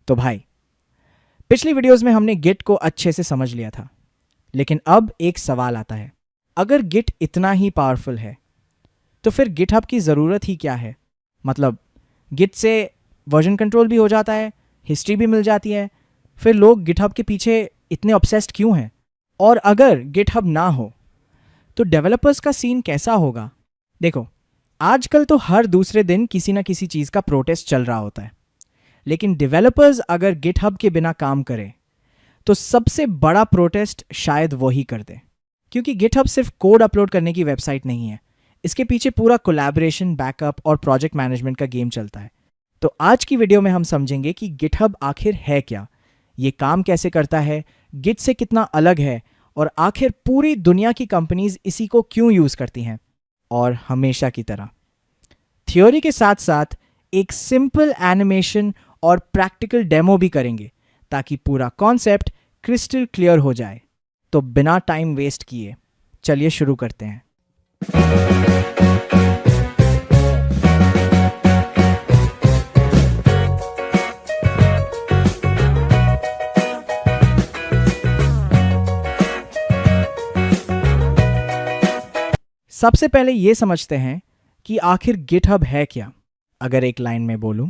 तो भाई, पिछली वीडियोस में हमने गिट को अच्छे से समझ लिया था, लेकिन अब एक सवाल आता है। अगर गिट इतना ही पावरफुल है तो फिर गिटहब की ज़रूरत ही क्या है? मतलब गिट से वर्जन कंट्रोल भी हो जाता है, हिस्ट्री भी मिल जाती है, फिर लोग गिटहब के पीछे इतने ऑब्सेस्ड क्यों हैं? और अगर गिटहब ना हो तो डेवलपर्स का सीन कैसा होगा? देखो, आजकल तो हर दूसरे दिन किसी ना किसी चीज़ का प्रोटेस्ट चल रहा होता है, लेकिन डेवलपर्स अगर गिटहब के बिना काम करें तो सबसे बड़ा प्रोटेस्ट शायद वो ही कर दे। क्योंकि गिटहब सिर्फ कोड अपलोड करने की वेबसाइट नहीं है, इसके पीछे पूरा कोलैबोरेशन, बैकअप और प्रोजेक्ट मैनेजमेंट का गेम चलता है। तो आज की वीडियो में हम समझेंगे कि गिटहब आखिर है क्या, ये काम कैसे करता है, गिट से कितना अलग है, और आखिर पूरी दुनिया की कंपनीज इसी को क्यों यूज करती हैं। और हमेशा की तरह थ्योरी के साथ साथ एक सिंपल एनिमेशन और प्रैक्टिकल डेमो भी करेंगे ताकि पूरा कॉन्सेप्ट क्रिस्टल क्लियर हो जाए। तो बिना टाइम वेस्ट किए चलिए शुरू करते हैं। सबसे पहले ये समझते हैं कि आखिर गिटहब है क्या। अगर एक लाइन में बोलूं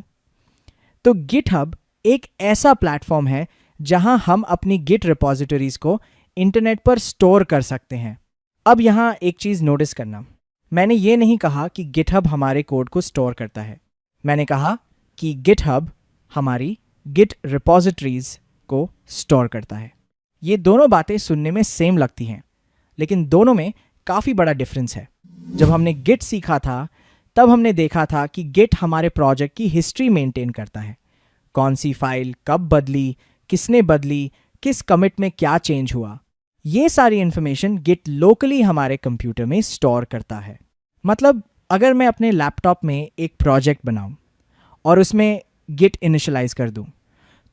तो गिटहब एक ऐसा प्लेटफॉर्म है जहां हम अपनी गिट रिपॉजिटरीज को इंटरनेट पर स्टोर कर सकते हैं। अब यहां एक चीज नोटिस करना, मैंने ये नहीं कहा कि गिटहब हमारे कोड को स्टोर करता है, मैंने कहा कि गिटहब हमारी गिट रिपॉजिटरीज को स्टोर करता है। ये दोनों बातें सुनने में सेम लगती हैं, लेकिन दोनों में काफ़ी बड़ा डिफरेंस है। जब हमने गिट सीखा था तब हमने देखा था कि गिट हमारे प्रोजेक्ट की हिस्ट्री मेंटेन करता है, कौन सी फाइल कब बदली, किसने बदली, किस कमिट में क्या चेंज हुआ, ये सारी इंफॉर्मेशन गिट लोकली हमारे कंप्यूटर में स्टोर करता है। मतलब अगर मैं अपने लैपटॉप में एक प्रोजेक्ट बनाऊं और उसमें गिट इनिशियलाइज कर दूं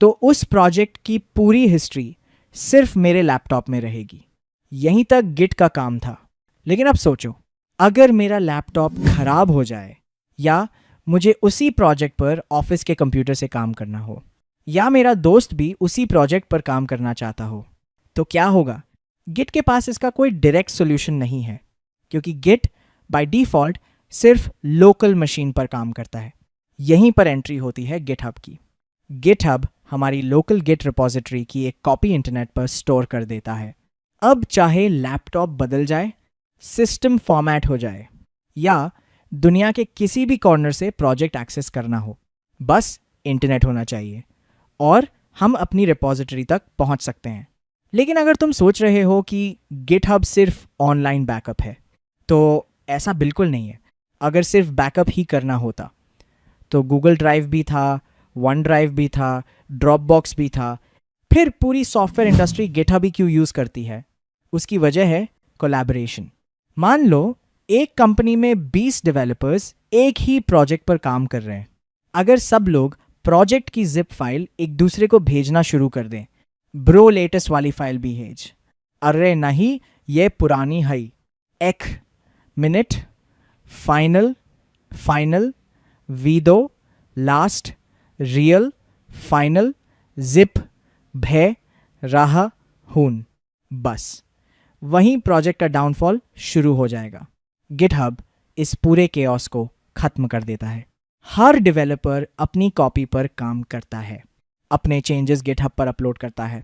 तो उस प्रोजेक्ट की पूरी हिस्ट्री सिर्फ मेरे लैपटॉप में रहेगी। यहीं तक गिट का काम था। लेकिन अब सोचो, अगर मेरा लैपटॉप खराब हो जाए, या मुझे उसी प्रोजेक्ट पर ऑफिस के कंप्यूटर से काम करना हो, या मेरा दोस्त भी उसी प्रोजेक्ट पर काम करना चाहता हो, तो क्या होगा? गिट के पास इसका कोई डायरेक्ट सॉल्यूशन नहीं है, क्योंकि गिट बाय डिफ़ॉल्ट सिर्फ लोकल मशीन पर काम करता है। यहीं पर एंट्री होती है गिटहब की। गिटहब हमारी लोकल गिट रिपॉजिटरी की एक कॉपी इंटरनेट पर स्टोर कर देता है। अब चाहे लैपटॉप बदल जाए, सिस्टम फॉर्मेट हो जाए, या दुनिया के किसी भी कॉर्नर से प्रोजेक्ट एक्सेस करना हो, बस इंटरनेट होना चाहिए और हम अपनी रिपॉजिटरी तक पहुंच सकते हैं। लेकिन अगर तुम सोच रहे हो कि गिटहब सिर्फ ऑनलाइन बैकअप है, तो ऐसा बिल्कुल नहीं है। अगर सिर्फ बैकअप ही करना होता तो गूगल ड्राइव भी था, वन ड्राइव भी था, ड्रॉपबॉक्स भी था। फिर पूरी सॉफ्टवेयर इंडस्ट्री गिटहब ही क्यों यूज़ करती है? उसकी वजह है कोलैबोरेशन। मान लो एक कंपनी में 20 डेवलपर्स एक ही प्रोजेक्ट पर काम कर रहे हैं। अगर सब लोग प्रोजेक्ट की जिप फाइल एक दूसरे को भेजना शुरू कर दें, ब्रो लेटेस्ट वाली फाइल भी भेज, अरे नहीं ये पुरानी है, एक minute, final, final, video, last, real, final, zip, भय, राह, हून, बस वहीं प्रोजेक्ट का डाउनफॉल शुरू हो जाएगा। गिटहब इस पूरे केओस को खत्म कर देता है। हर डेवलपर अपनी कॉपी पर काम करता है, अपने चेंजेस गिटहब पर अपलोड करता है।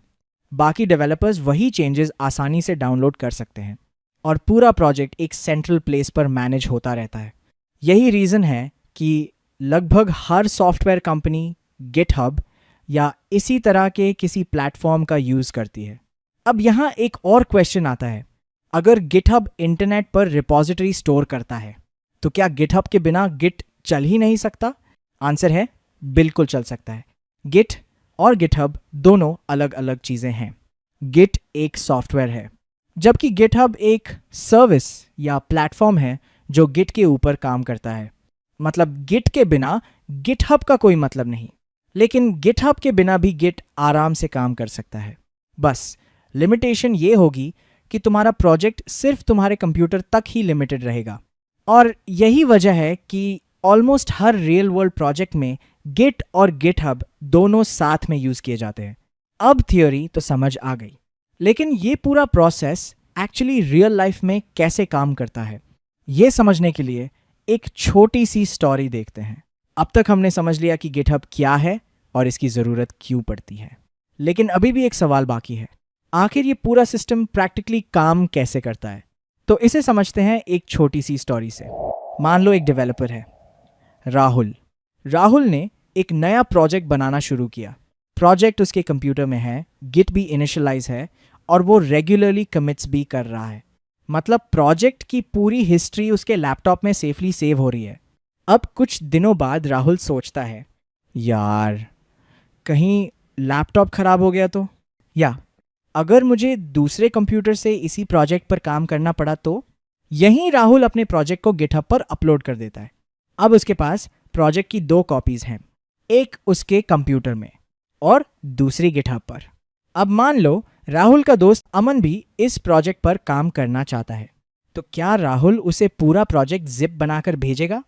बाकी डेवलपर्स वही चेंजेस आसानी से डाउनलोड कर सकते हैं और पूरा प्रोजेक्ट एक सेंट्रल प्लेस पर मैनेज होता रहता है। यही रीज़न है कि लगभग हर सॉफ्टवेयर कंपनी गिटहब या इसी तरह के किसी प्लेटफॉर्म का यूज़ करती है। अब यहाँ एक और क्वेश्चन आता है, अगर गिटहब इंटरनेट पर रिपॉजिटरी स्टोर करता है तो क्या गिटहब के बिना गिट चल ही नहीं सकता? आंसर है बिल्कुल चल सकता है। गिट और गिटहब दोनों अलग अलग चीज़ें हैं। गिट एक सॉफ्टवेयर है, जबकि गिटहब एक सर्विस या प्लेटफॉर्म है जो गिट के ऊपर काम करता है। मतलब गिट के बिना गिटहब का कोई मतलब नहीं, लेकिन गिटहब के बिना भी गिट आराम से काम कर सकता है। बस लिमिटेशन ये होगी कि तुम्हारा प्रोजेक्ट सिर्फ तुम्हारे कंप्यूटर तक ही लिमिटेड रहेगा। और यही वजह है कि ऑलमोस्ट हर रियल वर्ल्ड प्रोजेक्ट में गिट और गिटहब दोनों साथ में यूज किए जाते हैं। अब थियोरी तो समझ आ गई, लेकिन ये पूरा प्रोसेस एक्चुअली रियल लाइफ में कैसे काम करता है, ये समझने के लिए एक छोटी सी स्टोरी देखते हैं। अब तक हमने समझ लिया कि गिटहब क्या है और इसकी ज़रूरत क्यों पड़ती है, लेकिन अभी भी एक सवाल बाकी है, आखिर ये पूरा सिस्टम प्रैक्टिकली काम कैसे करता है। तो इसे समझते हैं एक छोटी सी स्टोरी से। मान लो एक डेवलपर है राहुल ने एक नया प्रोजेक्ट बनाना शुरू किया। प्रोजेक्ट उसके कंप्यूटर में है, गिट भी इनिशियलाइज है और वो रेगुलरली कमिट्स भी कर रहा है। मतलब प्रोजेक्ट की पूरी हिस्ट्री उसके लैपटॉप में सेफली सेव हो रही है। अब कुछ दिनों बाद राहुल सोचता है, यार कहीं लैपटॉप खराब हो गया तो, या अगर मुझे दूसरे कंप्यूटर से इसी प्रोजेक्ट पर काम करना पड़ा तो। यहीं राहुल अपने प्रोजेक्ट को गिटहब पर अपलोड कर देता है। अब उसके पास प्रोजेक्ट की 2 कॉपीज हैं, एक उसके कंप्यूटर में और दूसरी गिटहब पर। अब मान लो राहुल का दोस्त अमन भी इस प्रोजेक्ट पर काम करना चाहता है, तो क्या राहुल उसे पूरा प्रोजेक्ट जिप बनाकर भेजेगा?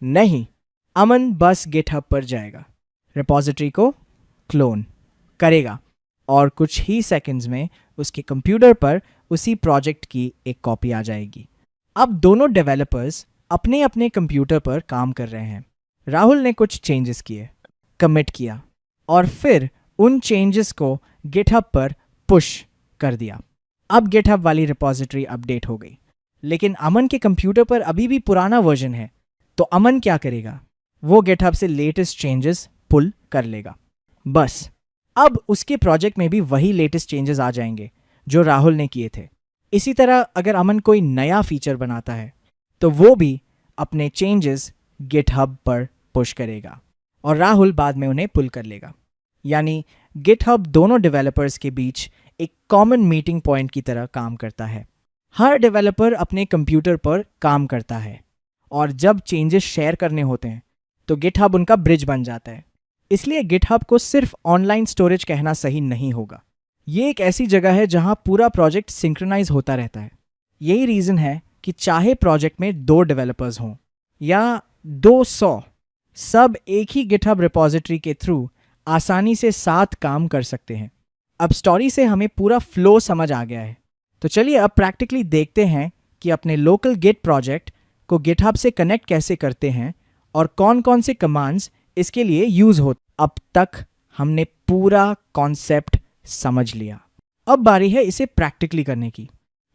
नहीं, अमन बस गिटहब पर जाएगा, रिपॉजिटरी को क्लोन करेगा और कुछ ही सेकंड्स में उसके कंप्यूटर पर उसी प्रोजेक्ट की एक कॉपी आ जाएगी। अब दोनों डेवलपर्स अपने अपने कंप्यूटर पर काम कर रहे हैं। राहुल ने कुछ चेंजेस किए, कमिट किया और फिर उन चेंजेस को गिटहब पर पुश कर दिया। अब गिटहब वाली रिपॉजिटरी अपडेट हो गई, लेकिन अमन के कंप्यूटर पर अभी भी पुराना वर्जन है। तो अमन क्या करेगा? वो गिटहब से लेटेस्ट चेंजेस पुल कर लेगा। बस अब उसके प्रोजेक्ट में भी वही लेटेस्ट चेंजेस आ जाएंगे जो राहुल ने किए थे। इसी तरह अगर अमन कोई नया फीचर बनाता है तो वो भी अपने चेंजेस गिटहब पर पुश करेगा और राहुल बाद में उन्हें पुल कर लेगा। यानी गिटहब दोनों डेवलपर्स के बीच एक कॉमन मीटिंग पॉइंट की तरह काम करता है। हर डेवलपर अपने कंप्यूटर पर काम करता है और जब चेंजेस शेयर करने होते हैं तो गिटहब उनका ब्रिज बन जाता है। इसलिए गिटहब को सिर्फ ऑनलाइन स्टोरेज कहना सही नहीं होगा। ये एक ऐसी जगह है जहां पूरा प्रोजेक्ट सिंक्रोनाइज होता रहता है। यही रीज़न है कि चाहे प्रोजेक्ट में 2 डेवलपर्स हों या 200, सब एक ही गिटहब रिपॉजिटरी के थ्रू आसानी से साथ काम कर सकते हैं। अब स्टोरी से हमें पूरा फ्लो समझ आ गया है, तो चलिए अब प्रैक्टिकली देखते हैं कि अपने लोकल गिट प्रोजेक्ट को गिटहब से कनेक्ट कैसे करते हैं और कौन कौन से कमांड्स इसके लिए यूज होते। अब तक हमने पूरा कॉन्सेप्ट समझ लिया, अब बारी है इसे प्रैक्टिकली करने की।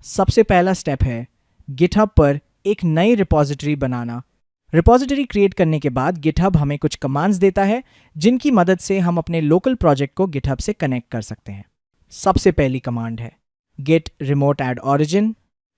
सबसे पहला स्टेप है गिटहब पर एक नई रिपॉजिटरी बनाना। रिपॉजिटरी क्रिएट करने के बाद गिटहब हमें कुछ कमांड्स देता है जिनकी मदद से हम अपने लोकल प्रोजेक्ट को गिटहब से कनेक्ट कर सकते हैं। सबसे पहली कमांड है git remote add origin।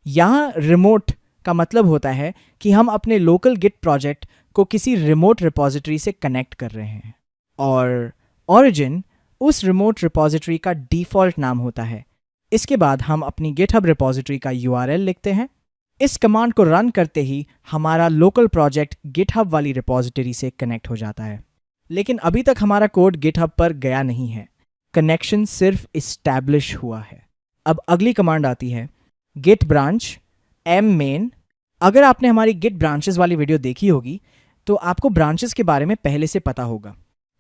यहाँ रिमोट का मतलब होता है कि हम अपने लोकल गिट प्रोजेक्ट को किसी रिमोट रिपॉजिटरी से कनेक्ट कर रहे हैं और origin उस रिमोट रिपॉजिटरी का डिफ़ॉल्ट नाम होता है। इसके बाद हम अपनी गिटहब रिपॉजिटरी का URL लिखते हैं। इस कमांड को रन करते ही हमारा लोकल प्रोजेक्ट गिटहब वाली रिपॉजिटरी से कनेक्ट हो जाता है। लेकिन अभी तक हमारा कोड गिटहब पर गया नहीं है, कनेक्शन सिर्फ इस्टैब्लिश हुआ है। अब अगली कमांड आती है git branch m main। अगर आपने हमारी git branches वाली वीडियो देखी होगी तो आपको ब्रांचेस के बारे में पहले से पता होगा।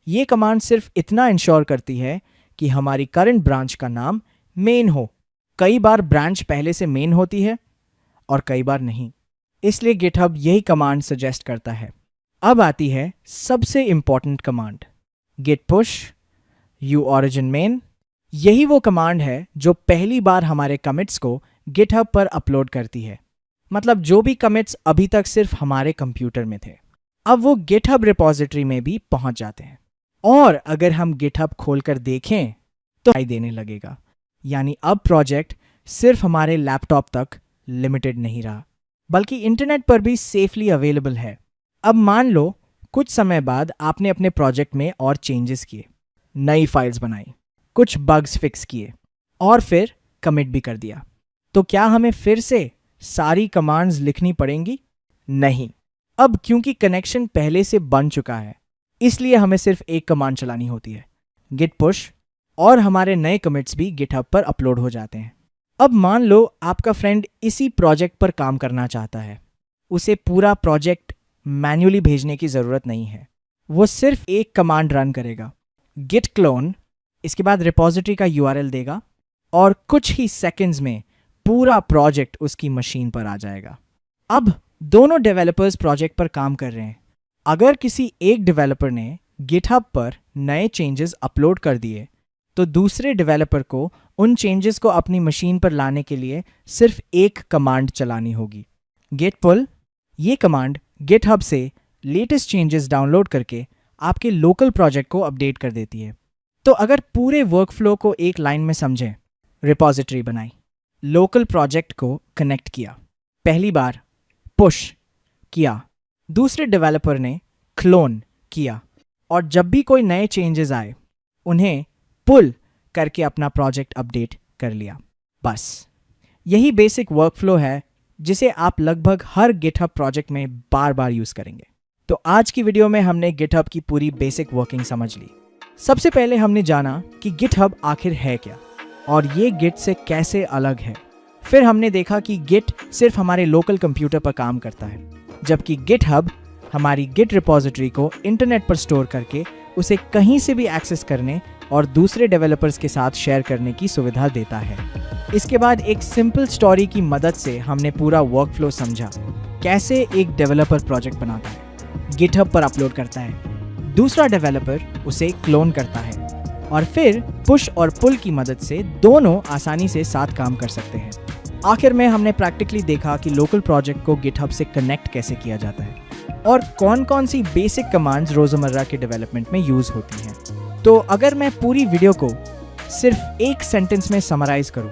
ये कमांड सिर्फ इतना इंश्योर करती है कि हमारी करंट ब्रांच का नाम मेन हो। कई बार ब्रांच पहले से मेन होती है और कई बार नहीं, इसलिए गिटहब यही कमांड सजेस्ट करता है। अब आती है सबसे important command git push u origin main। यही वो कमांड है जो पहली बार हमारे कमिट्स को गिटहब पर अपलोड करती है। मतलब जो भी कमिट्स अभी तक सिर्फ हमारे कंप्यूटर में थे, अब वो गिटहब रिपॉजिटरी में भी पहुंच जाते हैं। और अगर हम गिटहब खोलकर देखें तो दिखाई देने लगेगा। यानी अब प्रोजेक्ट सिर्फ हमारे लैपटॉप तक लिमिटेड नहीं रहा, बल्कि इंटरनेट पर भी सेफली अवेलेबल है। अब मान लो कुछ समय बाद आपने अपने प्रोजेक्ट में और चेंजेस किए, नई फाइल्स बनाई, कुछ बग्स फिक्स किए और फिर कमिट भी कर दिया, तो क्या हमें फिर से सारी कमांड्स लिखनी पड़ेंगी? नहीं। अब क्योंकि कनेक्शन पहले से बन चुका है, इसलिए हमें सिर्फ एक कमांड चलानी होती है git push, और हमारे नए कमिट्स भी गिटहब पर अपलोड हो जाते हैं। अब मान लो आपका फ्रेंड इसी प्रोजेक्ट पर काम करना चाहता है। उसे पूरा प्रोजेक्ट मैन्युअली भेजने की ज़रूरत नहीं है। वो सिर्फ एक कमांड रन करेगा, git clone, इसके बाद रिपोजिटरी का URL देगा और कुछ ही सेकंड्स में पूरा प्रोजेक्ट उसकी मशीन पर आ जाएगा। अब दोनों डेवलपर्स प्रोजेक्ट पर काम कर रहे हैं। अगर किसी एक डेवलपर ने गिटहब पर नए चेंजेस अपलोड कर दिए तो दूसरे डेवलपर को उन चेंजेस को अपनी मशीन पर लाने के लिए सिर्फ एक कमांड चलानी होगी, git pull। ये कमांड गिटहब से लेटेस्ट चेंजेस डाउनलोड करके आपके लोकल प्रोजेक्ट को अपडेट कर देती है। तो अगर पूरे वर्कफ्लो को एक लाइन में समझें, रिपोजिटरी बनाई, लोकल प्रोजेक्ट को कनेक्ट किया, पहली बार पुश किया, दूसरे डेवलपर ने क्लोन किया और जब भी कोई नए चेंजेस आए उन्हें पुल करके अपना प्रोजेक्ट अपडेट कर लिया। बस यही बेसिक वर्कफ्लो है जिसे आप लगभग हर गिटहब प्रोजेक्ट में बार बार यूज करेंगे। तो आज की वीडियो में हमने गिटहब की पूरी बेसिक वर्किंग समझ ली। सबसे पहले हमने जाना कि गिटहब आखिर है क्या और ये गिट से कैसे अलग है। फिर हमने देखा कि गिट सिर्फ हमारे लोकल कंप्यूटर पर काम करता है, जबकि गिटहब हमारी गिट रिपोजिटरी को इंटरनेट पर स्टोर करके उसे कहीं से भी एक्सेस करने और दूसरे डेवलपर्स के साथ शेयर करने की सुविधा देता है। इसके बाद एक सिंपल स्टोरी की मदद से हमने पूरा वर्कफ्लो समझा, कैसे एक डेवलपर प्रोजेक्ट बनाता है, गिटहब पर अपलोड करता है, दूसरा डेवलपर उसे क्लोन करता है और फिर पुश और पुल की मदद से दोनों आसानी से साथ काम कर सकते हैं। आखिर में हमने प्रैक्टिकली देखा कि लोकल प्रोजेक्ट को गिटहब से कनेक्ट कैसे किया जाता है और कौन कौन सी बेसिक कमांड्स रोजमर्रा के डेवलपमेंट में यूज होती हैं। तो अगर मैं पूरी वीडियो को सिर्फ एक सेंटेंस में समराइज करूं,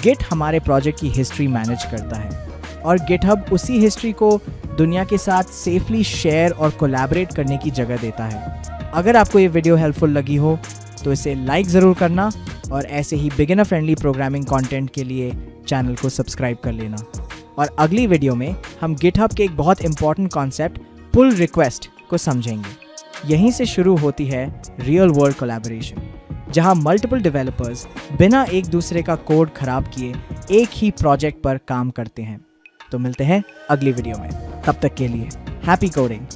गिट हमारे प्रोजेक्ट की हिस्ट्री मैनेज करता है और गिटहब उसी हिस्ट्री को दुनिया के साथ सेफली शेयर और कोलैबोरेट करने की जगह देता है। अगर आपको ये वीडियो हेल्पफुल लगी हो तो इसे लाइक ज़रूर करना और ऐसे ही बिगिनर फ्रेंडली प्रोग्रामिंग कंटेंट के लिए चैनल को सब्सक्राइब कर लेना। और अगली वीडियो में हम गिटहब के एक बहुत इंपॉर्टेंट कॉन्सेप्ट पुल रिक्वेस्ट को समझेंगे। यहीं से शुरू होती है रियल वर्ल्ड कोलैबोरेशन, जहां मल्टीपल डेवलपर्स बिना एक दूसरे का कोड खराब किए एक ही प्रोजेक्ट पर काम करते हैं। तो मिलते हैं अगली वीडियो में, तब तक के लिए हैप्पी कोडिंग।